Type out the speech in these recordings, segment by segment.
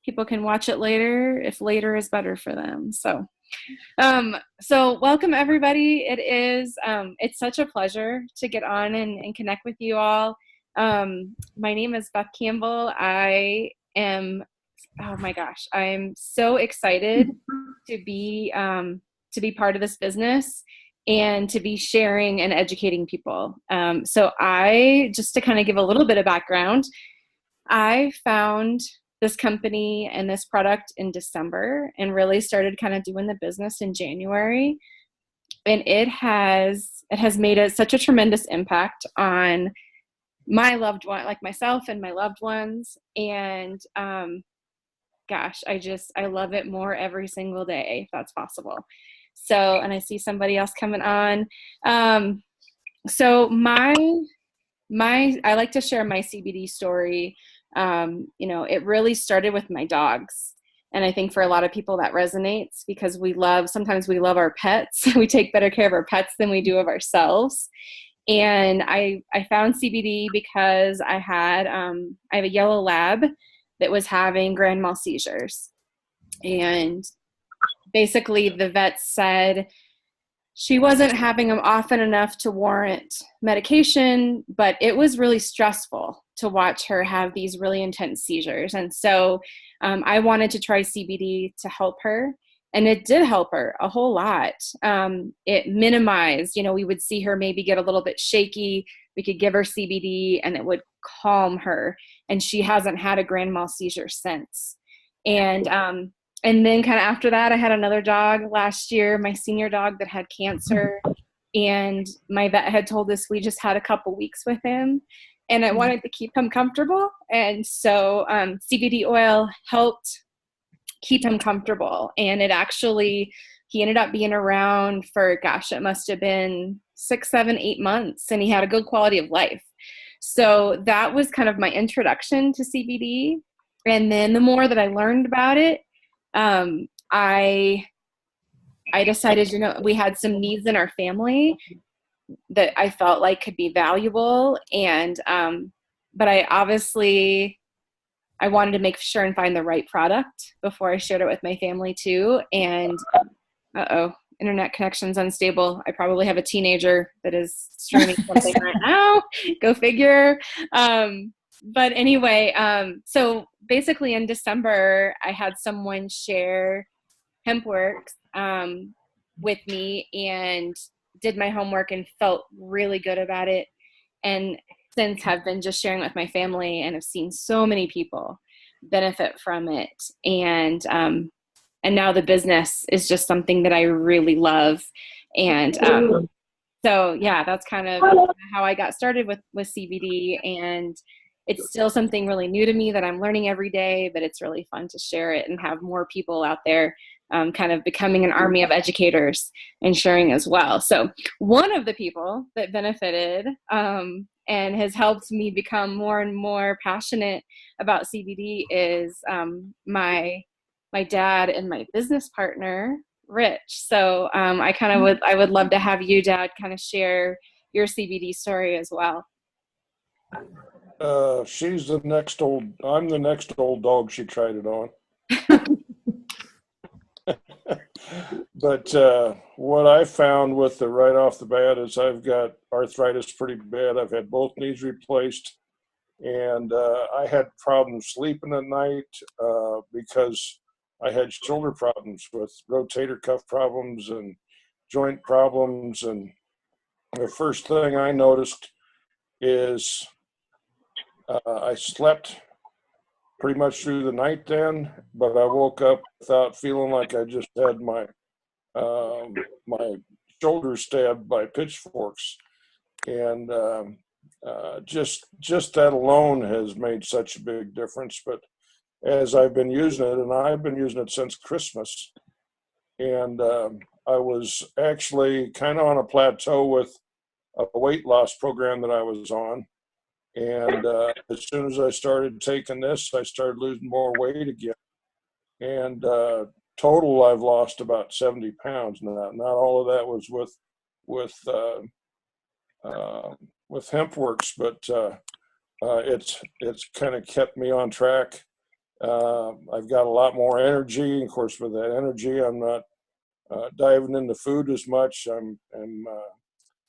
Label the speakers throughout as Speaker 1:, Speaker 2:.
Speaker 1: people can watch it later if later is better for them. So welcome everybody. It's such a pleasure to get on and connect with you all. My name is Beth Campbell. Oh my gosh, I'm so excited to be part of this business and to be sharing and educating people. Just to kind of give a little bit of background, I found this company and this product in December and really started kind of doing the business in January. And it has made such a tremendous impact on my loved one, like myself and my loved ones. And gosh, I love it more every single day if that's possible. And I see somebody else coming on. So I like to share my CBD story. It really started with my dogs. And I think for a lot of people that resonates because sometimes we love our pets. We take better care of our pets than we do of ourselves. And I found CBD because I have a yellow lab that was having grand mal seizures. And basically the vet said she wasn't having them often enough to warrant medication, but it was really stressful to watch her have these really intense seizures. And so I wanted to try CBD to help her. And it did help her a whole lot. It minimized, we would see her maybe get a little bit shaky. We could give her CBD and it would calm her. And she hasn't had a grand mal seizure since. And then kind of after that, I had another dog last year, my senior dog that had cancer. And my vet had told us we just had a couple weeks with him. And I wanted to keep him comfortable. And so CBD oil helped keep him comfortable. And he ended up being around for, gosh, it must have been 6, 7, 8 months. And he had a good quality of life. So that was kind of my introduction to CBD. And then the more that I learned about it, I decided, we had some needs in our family that I felt like could be valuable. But I wanted to make sure and find the right product before I shared it with my family too. And internet connection's unstable. I probably have a teenager that is streaming something right now. Go figure. But anyway, so basically in December, I had someone share HempWorks with me and did my homework and felt really good about it. And since have been just sharing with my family and have seen so many people benefit from it. And now the business is just something that I really love. And so yeah, that's kind of how I got started with CBD. And it's still something really new to me that I'm learning every day, but it's really fun to share it and have more people out there kind of becoming an army of educators and sharing as well. So one of the people that benefited and has helped me become more and more passionate about CBD is my dad and my business partner, Rich. So I would love to have you, Dad, kind of share your CBD story as well.
Speaker 2: I'm the next old dog she tried it on. But what I found with the right off the bat is I've got arthritis pretty bad. I've had both knees replaced, and I had problems sleeping at night because I had shoulder problems with rotator cuff problems and joint problems. And the first thing I noticed is I slept pretty much through the night then, but I woke up without feeling like I just had my shoulders stabbed by pitchforks. And just that alone has made such a big difference. But as I've been using it, and I've been using it since Christmas, and I was actually kind of on a plateau with a weight loss program that I was on. And as soon as I started taking this, I started losing more weight again. And total, I've lost about 70 pounds now. Not all of that was with HempWorks, but it's kind of kept me on track. I've got a lot more energy. Of course, with that energy, I'm not diving into food as much. I'm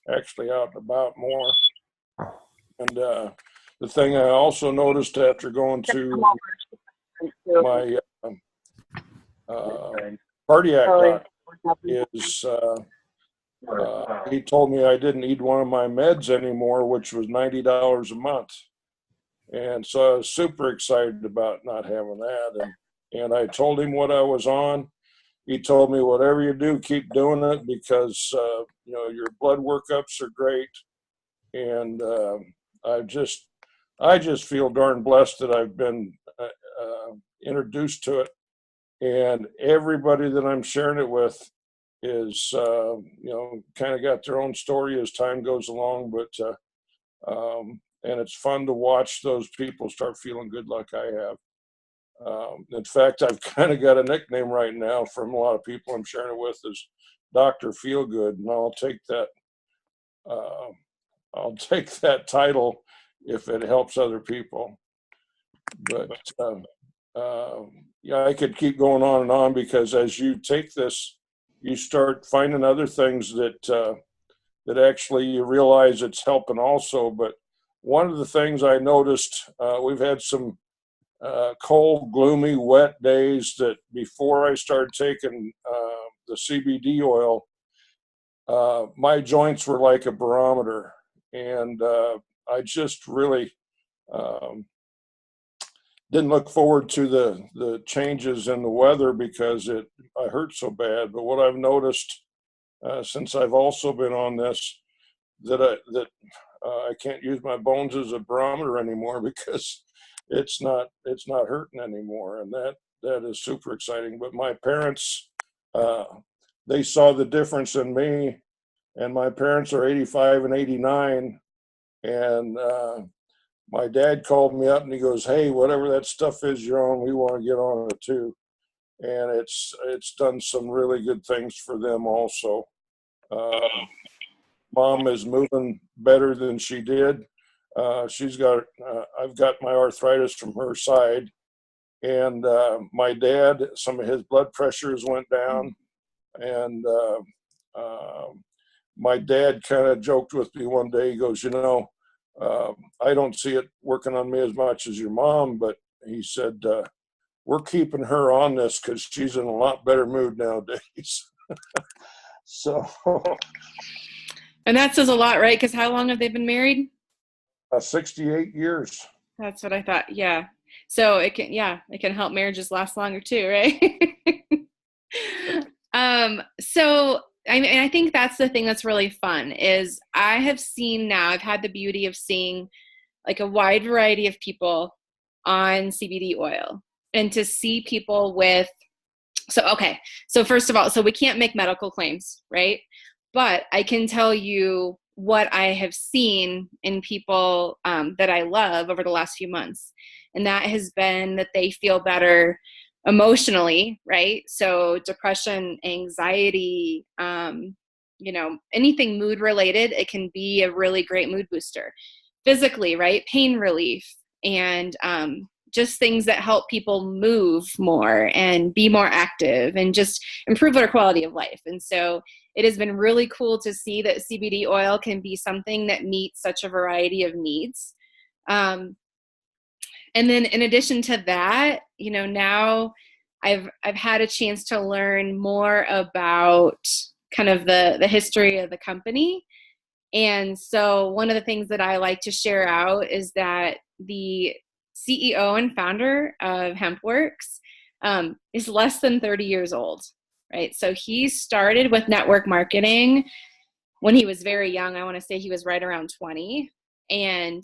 Speaker 2: actually out and about more. And the thing I also noticed after going to my cardiac doc is he told me I didn't need one of my meds anymore, which was $90 a month. And so I was super excited about not having that. And I told him what I was on. He told me, whatever you do, keep doing it, because your blood workups are great. And I just feel darn blessed that I've been introduced to it. And everybody that I'm sharing it with is, kind of got their own story as time goes along. But and it's fun to watch those people start feeling good like I have. In fact, I've kind of got a nickname right now from a lot of people I'm sharing it with, is Dr. Feelgood, and I'll take that. I'll take that title if it helps other people. But I could keep going on and on, because as you take this, you start finding other things that actually you realize it's helping also. But one of the things I noticed, we've had some cold, gloomy, wet days that before I started taking the CBD oil, my joints were like a barometer. And I just really didn't look forward to the changes in the weather, because I hurt so bad. But what I've noticed since I've also been on this, that I can't use my bones as a barometer anymore, because it's not hurting anymore, and that is super exciting. But my parents, they saw the difference in me, and my parents are 85 and 89, and my dad called me up and he goes, "Hey, whatever that stuff is you're on, we want to get on it too." And it's done some really good things for them also. Mom is moving better than she did. I've got my arthritis from her side, and my dad, some of his blood pressures went down, and my dad kind of joked with me one day. He goes, I don't see it working on me as much as your mom, but he said, we're keeping her on this because she's in a lot better mood nowadays. So.
Speaker 1: And that says a lot, right? Because how long have they been married?
Speaker 2: 68 yeuse.
Speaker 1: That's what I thought. Yeah. So it can help marriages last longer too, right? So I think that's the thing that's really fun, is I have seen now, I've had the beauty of seeing like a wide variety of people on CBD oil, and to see people with, so first of all, so we can't make medical claims, right? But I can tell you what I have seen in people that I love over the last few months. And that has been that they feel better emotionally, right? So depression, anxiety, anything mood related, it can be a really great mood booster. Physically, right? Pain relief, and just things that help people move more and be more active and just improve their quality of life. And so it has been really cool to see that CBD oil can be something that meets such a variety of needs. And then in addition to that, now I've had a chance to learn more about kind of the history of the company. And so one of the things that I like to share out is that the CEO and founder of HempWorks is less than 30 years old, right? So he started with network marketing when he was very young. I want to say he was right around 20, and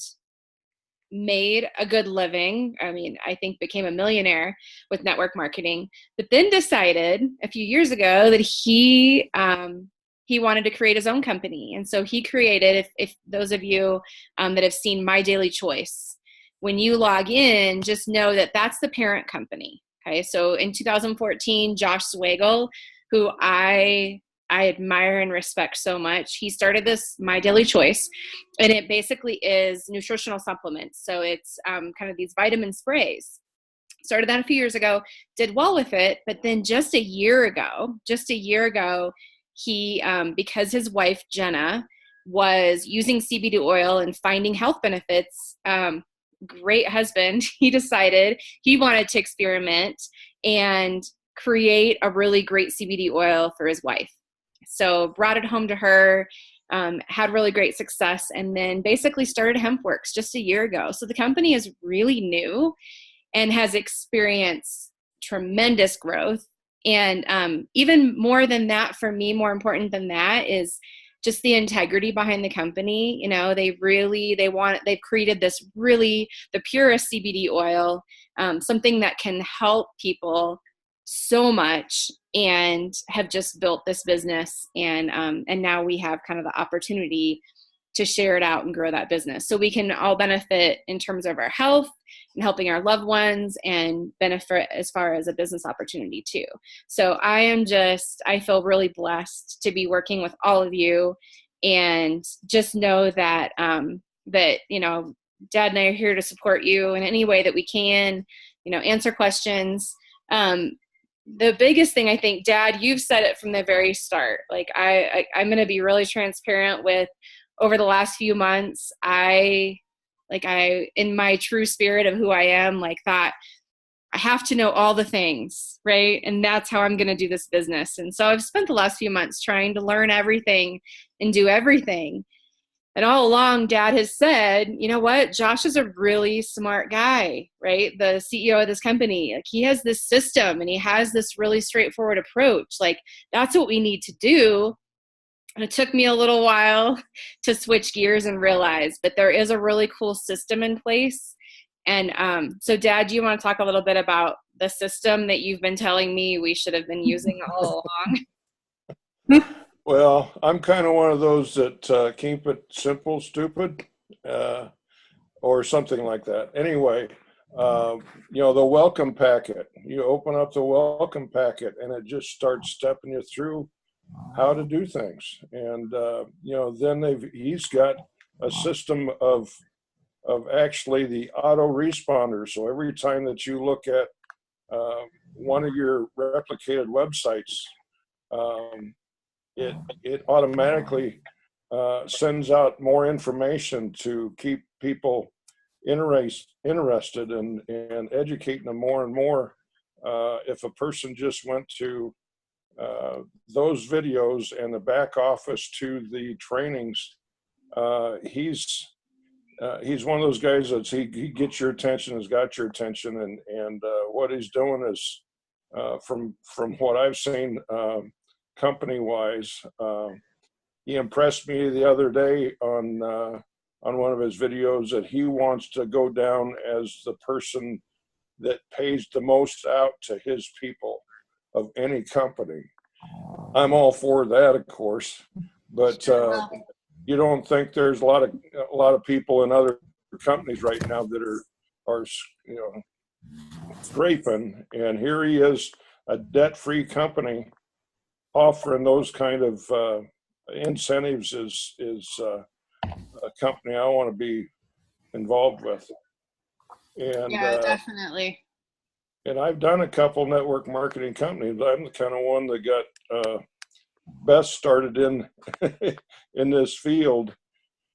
Speaker 1: made a good living. I think became a millionaire with network marketing, but then decided a few years ago that he wanted to create his own company. And so he created, if those of you that have seen My Daily Choice, when you log in, just know that that's the parent company. Okay. So in 2014, Josh Swagel, who I admire and respect so much, he started this My Daily Choice, and it basically is nutritional supplements. So it's kind of these vitamin sprays. started that a few years ago, did well with it. But then just a year ago, he, because his wife, Jenna, was using CBD oil and finding health benefits, great husband, he decided he wanted to experiment and create a really great CBD oil for his wife. So brought it home to her, had really great success, and then basically started HempWorks just a year ago. So the company is really new and has experienced tremendous growth. And even more than that, for me, more important than that is just the integrity behind the company. You know, they've created this really, the purest CBD oil, something that can help people so much, and have just built this business. And now we have kind of the opportunity to share it out and grow that business. So we can all benefit in terms of our health and helping our loved ones, and benefit as far as a business opportunity too. So I feel really blessed to be working with all of you, and just know that, you know, Dad and I are here to support you in any way that we can, you know, answer questions. The biggest thing, I think, Dad, you've said it from the very start. Like I'm going to be really transparent with, over the last few months, I, in my true spirit of who I am, like, thought I have to know all the things, right? And that's how I'm going to do this business. And so I've spent the last few months trying to learn everything and do everything. And all along, Dad has said, you know what, Josh is a really smart guy, right? The CEO of this company, like, he has this system and he has this really straightforward approach. Like, that's what we need to do. And it took me a little while to switch gears and realize, but there is a really cool system in place. And so, Dad, do you want to talk a little bit about the system that you've been telling me we should have been using all along?
Speaker 2: Well, I'm kind of one of those that keep it simple, stupid, or something like that. Anyway, you know, the welcome packet, you open up the welcome packet and it just starts stepping you through how to do things. And, you know, then he's got a system of actually the auto responder. So every time that you look at one of your replicated websites, it automatically sends out more information to keep people interested and educating them more and more. If a person just went to those videos and the back office to the trainings, he's one of those guys that he gets your attention, has got your attention, and what he's doing is, from what I've seen, company wise, he impressed me the other day on one of his videos that he wants to go down as the person that pays the most out to his people of any company. I'm all for that, of course, but you don't think there's a lot of people in other companies right now that are you know, scraping, and here he is, a debt-free company, offering those kind of incentives. Is a company I want to be involved with. And
Speaker 1: Yeah, definitely.
Speaker 2: And I've done a couple network marketing companies. I'm the kind of one that got best started in in this field.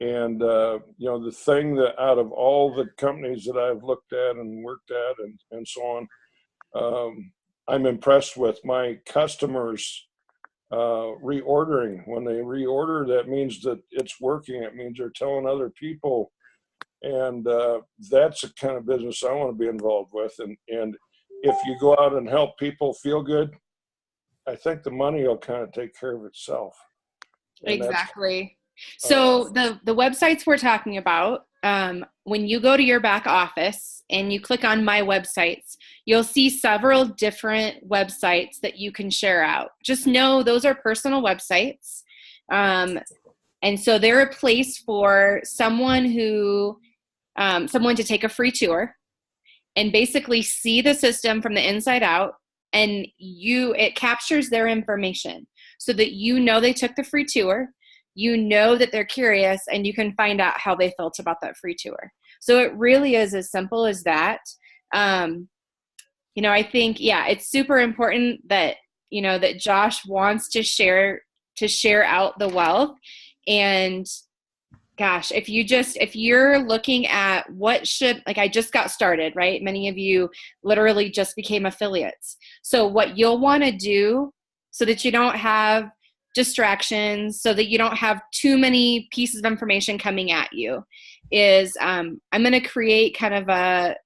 Speaker 2: And you know, the thing that out of all the companies that I've looked at and worked at and so on, I'm impressed with my customers reordering. When they reorder, that means that it's working. It means they're telling other people. And that's the kind of business I want to be involved with. And if you go out and help people feel good, I think the money will kind of take care of itself. And
Speaker 1: exactly. So the websites we're talking about, when you go to your back office and you click on my websites, you'll see several different websites that you can share out. Just know those are personal websites. And so they're a place for someone to take a free tour and basically see the system from the inside out, and it captures their information so that you know they took the free tour, you know that they're curious, and you can find out how they felt about that free tour. So it really is as simple as that. I think, yeah, it's super important that, that Josh wants to share out the wealth. And gosh, if you're looking at like I just got started, right? Many of you literally just became affiliates. So what you'll want to do so that you don't have distractions, so that you don't have too many pieces of information coming at you is I'm going to create kind of a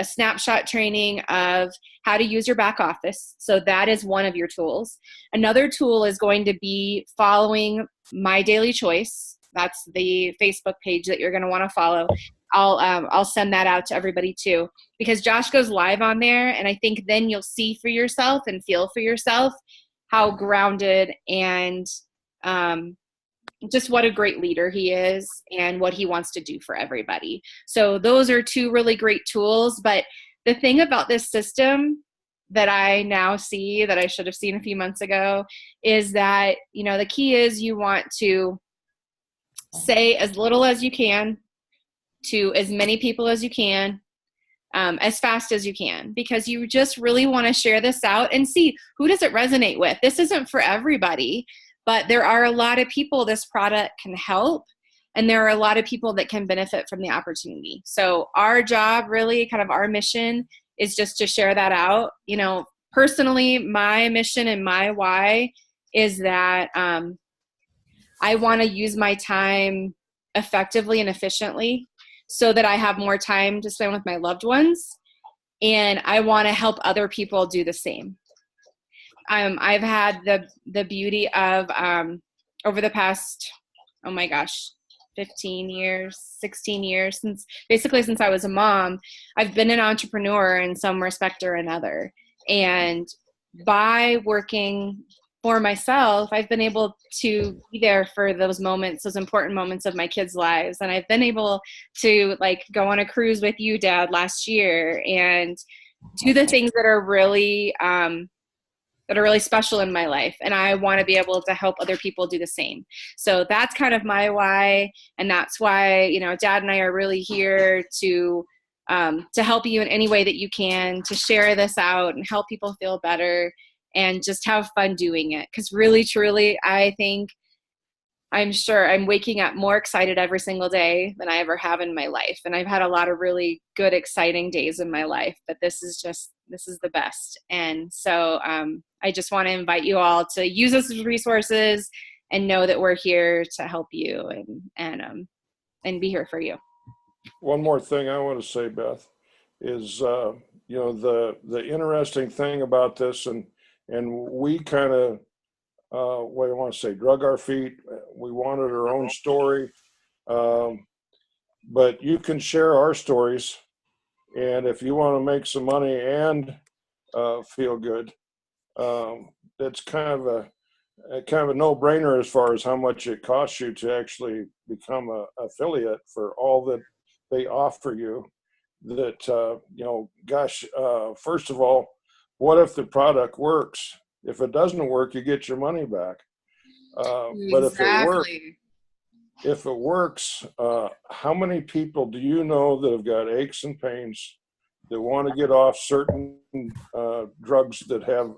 Speaker 1: snapshot training of how to use your back office. So that is one of your tools. Another tool is going to be following My Daily Choice. That's the Facebook page that you're going to want to follow. I'll send that out to everybody too, because Josh goes live on there, and I think then you'll see for yourself and feel for yourself how grounded and just what a great leader he is and what he wants to do for everybody. So those are two really great tools. But the thing about this system that I now see that I should have seen a few months ago is that, the key is you want to say as little as you can to as many people as you can, as fast as you can, because you just really want to share this out and see who does it resonate with. This isn't for everybody, but there are a lot of people this product can help, and there are a lot of people that can benefit from the opportunity. So our job, really kind of our mission, is just to share that out. Personally, my mission and my why is that I want to use my time effectively and efficiently so that I have more time to spend with my loved ones. And I want to help other people do the same. I've had the beauty of over the past, 15 years, 16 years, since I was a mom, I've been an entrepreneur in some respect or another. And by working for myself, I've been able to be there for those moments, those important moments of my kids' lives. And I've been able to go on a cruise with you, Dad, last year and do the things that are really special in my life. And I want to be able to help other people do the same. So that's kind of my why. And that's why, Dad and I are really here to help you in any way that you can, to share this out and help people feel better and just have fun doing it. Because really, truly, I'm sure I'm waking up more excited every single day than I ever have in my life. And I've had a lot of really good, exciting days in my life, but this is the best. And so I just want to invite you all to use us as resources and know that we're here to help you and be here for you.
Speaker 2: One more thing I want to say, Beth, is the interesting thing about this, and we kind of what I want to say, drug our feet. We wanted our own story, but you can share our stories, and if you want to make some money and feel good, it's kind of a no-brainer as far as how much it costs you to actually become a affiliate for all that they offer you. That first of all, what if the product works? If it doesn't work, you get your money back. But if it works, how many people do you know that have got aches and pains that want to get off certain drugs that have,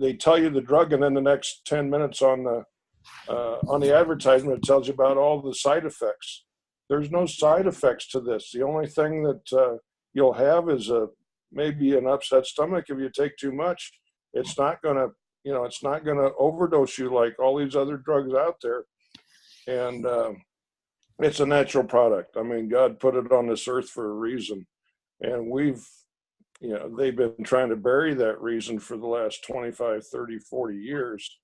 Speaker 2: they tell you the drug, and then the next 10 minutes on the advertisement, it tells you about all the side effects. There's no side effects to this. The only thing that you'll have is maybe an upset stomach if you take too much. It's not gonna overdose you like all these other drugs out there. And it's a natural product. I mean, God put it on this earth for a reason, and they've been trying to bury that reason for the last 25, 30, 40 years.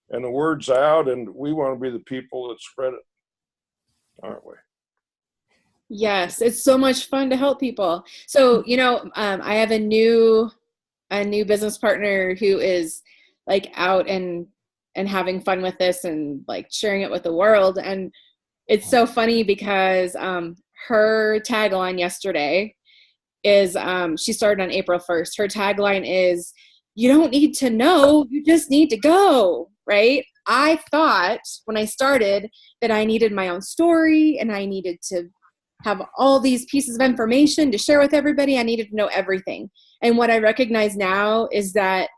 Speaker 2: And the word's out, and we want to be the people that spread it, aren't we?
Speaker 1: Yes, it's so much fun to help people. So, I have a new business partner who is out and having fun with this and sharing it with the world. And it's so funny because her tagline yesterday is she started on April 1st. Her tagline is, "You don't need to know, you just need to go," right? I thought when I started that I needed my own story and I needed to have all these pieces of information to share with everybody. I needed to know everything. And what I recognize now is that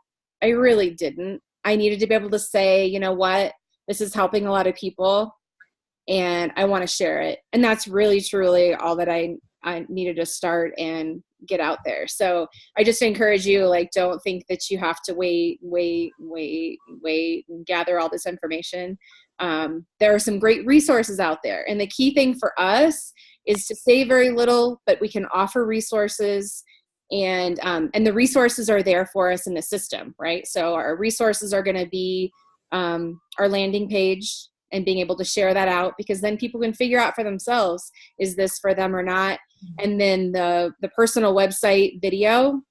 Speaker 1: I really didn't. I needed to be able to say, you know what, this is helping a lot of people and I want to share it. And that's really, truly all that I needed to start and get out there. So I just encourage you, like, don't think that you have to wait and gather all this information. There are some great resources out there. And the key thing for us is to say very little, but we can offer resources, and the resources are there for us in the system, right? So our resources are going to be our landing page and being able to share that out, because then people can figure out for themselves, is this for them or not? And then the personal website video,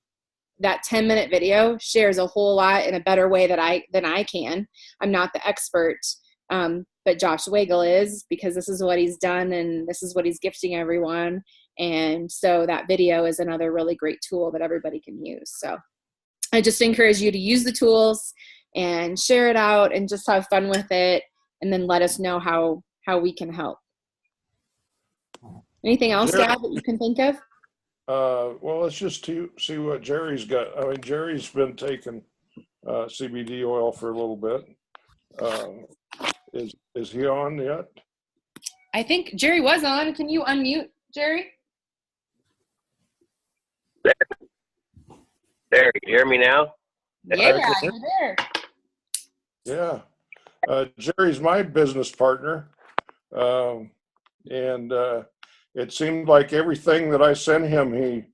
Speaker 1: that 10-minute video shares a whole lot in a better way than I can. I'm not the expert, but Josh Wagle is, because this is what he's done and this is what he's gifting everyone. And so that video is another really great tool that everybody can use. So I just encourage you to use the tools and share it out and just have fun with it, and then let us know how we can help. Anything else,
Speaker 2: Jerry,
Speaker 1: Dad, that you can think of?
Speaker 2: well, let's just see what Jerry's got. I mean, Jerry's been taking CBD oil for a little bit. Is he on yet?
Speaker 1: I think Jerry was on. Can you unmute, Jerry?
Speaker 3: There, you hear me now?
Speaker 1: Yeah, you're there.
Speaker 2: Yeah. Jerry's my business partner. And it seemed like everything that I sent him,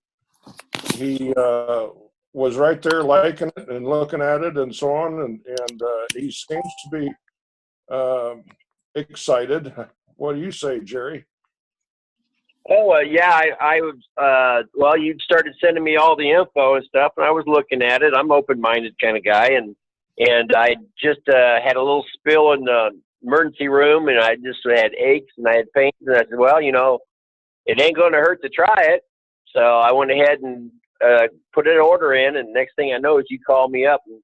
Speaker 2: he was right there liking it and looking at it and so on. And he seems to be excited. What do you say, Jerry?
Speaker 3: Oh, yeah, I was, well, you started sending me all the info and stuff, and I was looking at it. I'm open-minded kind of guy, and I just had a little spill in the emergency room, and I just had aches, and I had pains, and I said, well, you know, it ain't going to hurt to try it. So I went ahead and put an order in, and next thing I know is you called me up and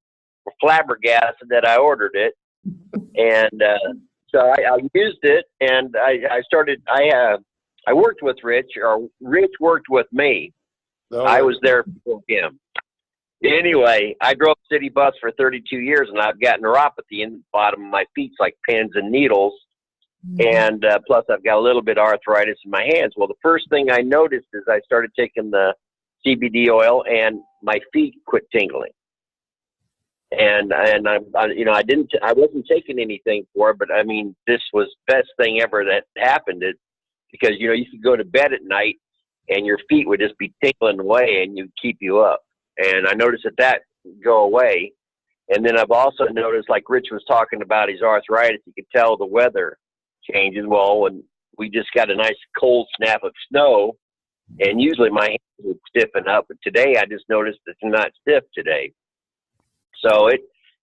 Speaker 3: were flabbergasted that I ordered it. And so I used it, and I worked with Rich, or Rich worked with me.
Speaker 2: Oh,
Speaker 3: I was there before him. Anyway, I drove city bus for 32 years, and I've got neuropathy in the bottom of my feet, like pins and needles. And plus, I've got a little bit of arthritis in my hands. Well, the first thing I noticed is I started taking the CBD oil, and my feet quit tingling. And I wasn't taking anything for it, but I mean, this was the best thing ever that happened. Because, you know, you could go to bed at night and your feet would just be tingling away and you'd keep you up. And I noticed that would go away. And then I've also noticed, like Rich was talking about his arthritis, you could tell the weather changes. Well, when we just got a nice cold snap of snow, and usually my hands would stiffen up, but today I just noticed it's not stiff today. So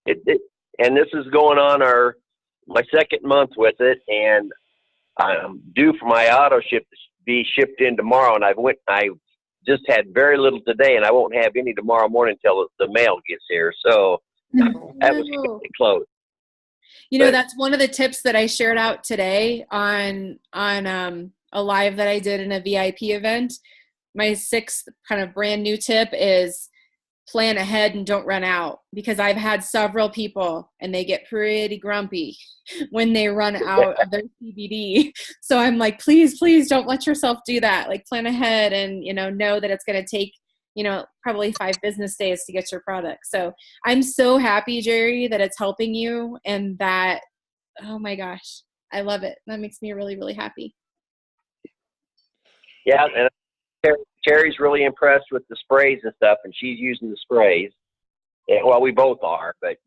Speaker 3: and this is going on my second month with it, and I'm due for my auto ship to be shipped in tomorrow, and I just had very little today, and I won't have any tomorrow morning until the mail gets here. So that was getting close.
Speaker 1: You know, that's one of the tips that I shared out today on a live that I did in a VIP event. My sixth kind of brand new tip is plan ahead and don't run out, because I've had several people and they get pretty grumpy when they run out of their CBD. So I'm like, please don't let yourself do that. Like, plan ahead and, you know that it's going to take, you know, probably 5 business days to get your product. So I'm so happy, Jerry, that it's helping you, and that, oh my gosh, I love it. That makes me really, really happy.
Speaker 3: Yeah. And Terry's really impressed with the sprays and stuff, and she's using the sprays. And, well, we both are, but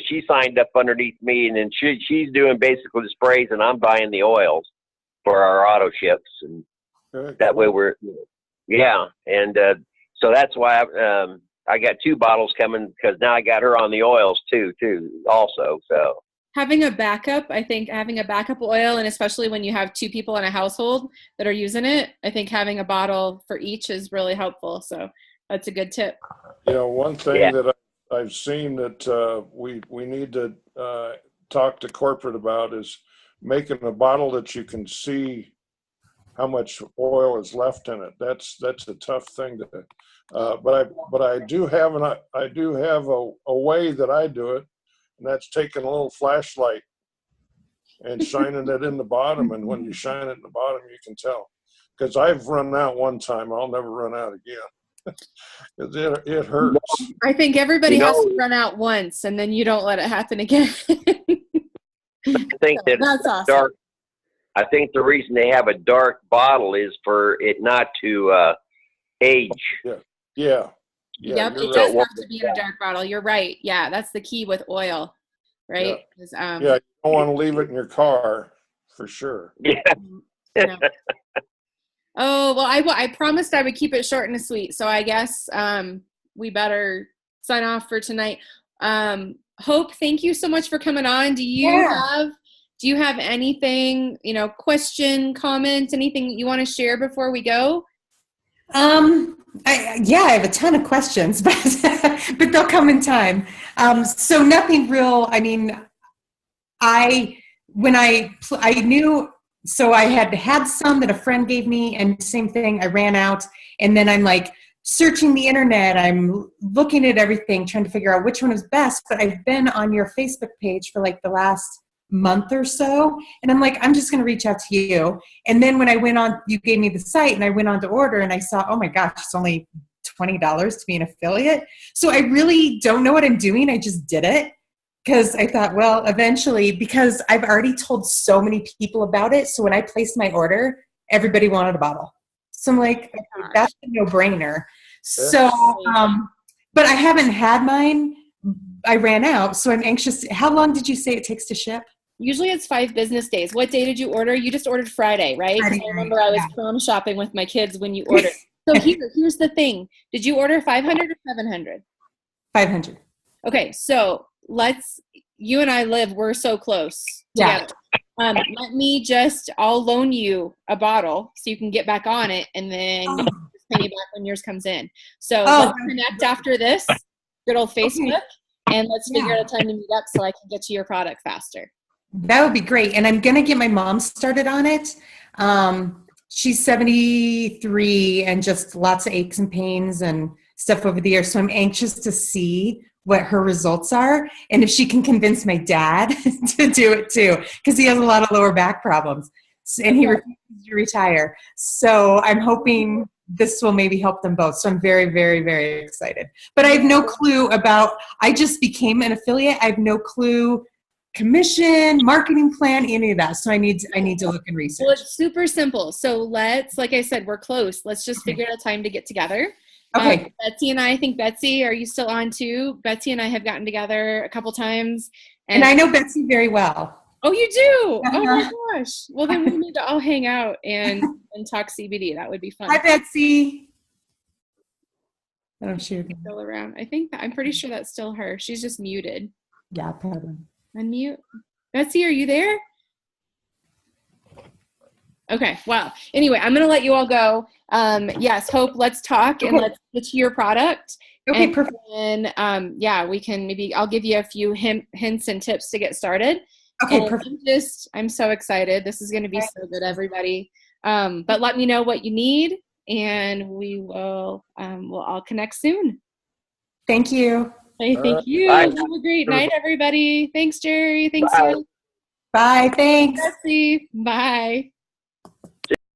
Speaker 3: she signed up underneath me, and then she's doing basically the sprays, and I'm buying the oils for our auto ships, and that way and so that's why I got 2 bottles coming, because now I got her on the oils too also. So
Speaker 1: having a backup oil, and especially when you have 2 people in a household that are using it, I think having a bottle for each is really helpful. So that's a good tip.
Speaker 2: You know, one thing that I've seen that we need to talk to corporate about is making a bottle that you can see how much oil is left in it. That's a tough thing to. But I do have a way that I do it, and that's taking a little flashlight and shining it in the bottom. And when you shine it in the bottom, you can tell. Because I've run out one time, I'll never run out again. It hurts.
Speaker 1: I think everybody has to run out once, and then you don't let it happen again.
Speaker 3: I think that
Speaker 1: That's awesome.
Speaker 3: dark. I think the reason they have a dark bottle is for it not to age.
Speaker 2: Yeah.
Speaker 1: Yep, it
Speaker 2: right.
Speaker 1: does have to be in a dark bottle. You're right. Yeah, that's the key with oil, right?
Speaker 2: Yeah, you don't want to leave it in your car, for sure.
Speaker 3: Yeah.
Speaker 1: No. Oh, well, I promised I would keep it short and sweet, so I guess we better sign off for tonight. Hope, thank you so much for coming on. Do you have anything, question, comment, anything you want to share before we go?
Speaker 4: I have a ton of questions, but they'll come in time. So nothing real. I mean, I knew, so I had some that a friend gave me, and same thing, I ran out, and then I'm like searching the internet, I'm looking at everything, trying to figure out which one is best, but I've been on your Facebook page for like the last month or so, and I'm like, I'm just going to reach out to you. And then when I went on, you gave me the site, and I went on to order, and I saw, oh my gosh, it's only $20 to be an affiliate. So I really don't know what I'm doing. I just did it because I thought, well, eventually, because I've already told so many people about it. So when I placed my order, everybody wanted a bottle. So I'm like, okay, that's a no-brainer. So, but I haven't had mine. I ran out, so I'm anxious. How long did you say it takes to ship?
Speaker 1: Usually it's 5 business days. What day did you order? You just ordered Friday, right?
Speaker 4: Friday,
Speaker 1: I remember I was prom shopping with my kids when you ordered. So here's the thing. Did you order 500 or 700? 500. Okay, so you and I we're so close together. Yeah. I'll loan you a bottle so you can get back on it, and then you can just pay me back when yours comes in. So let's connect after this, good old Facebook, and let's figure out a time to meet up so I can get to your product faster.
Speaker 4: That would be great. And I'm going to get my mom started on it. She's 73 and just lots of aches and pains and stuff over the years. So I'm anxious to see what her results are, and if she can convince my dad to do it too, because he has a lot of lower back problems, and he refuses to retire. So I'm hoping this will maybe help them both. So I'm very, very, very excited. But I have no clue I just became an affiliate. I have no clue, commission, marketing plan, any of that. So I need to look and research.
Speaker 1: Well, it's super simple. So like I said, we're close. Let's just figure out a time to get together.
Speaker 4: Okay.
Speaker 1: Betsy and I think Betsy, are you still on too? Betsy and I have gotten together a couple times.
Speaker 4: And I know Betsy very well.
Speaker 1: Oh, you do? Oh my gosh. Well, then we need to all hang out and talk CBD. That would be fun.
Speaker 4: Hi, Betsy. Oh, shoot.
Speaker 1: Still around. I'm pretty sure that's still her. She's just muted.
Speaker 4: Yeah, probably.
Speaker 1: Unmute. Betsy, are you there? Okay, well, anyway, I'm going to let you all go. Yes, Hope, let's talk and let's get to your product.
Speaker 4: Okay,
Speaker 1: and
Speaker 4: perfect.
Speaker 1: And we can I'll give you a few hints and tips to get started.
Speaker 4: Okay,
Speaker 1: and
Speaker 4: perfect.
Speaker 1: I'm so excited. This is going to be so good, everybody. But let me know what you need, and we'll all connect soon.
Speaker 4: Thank you.
Speaker 1: Hey, thank you.
Speaker 3: Bye.
Speaker 1: Have a great night, everybody. Thanks, Jerry. Thanks,
Speaker 3: Bye.
Speaker 1: Sue.
Speaker 4: Bye, thanks.
Speaker 1: Betsy. Bye.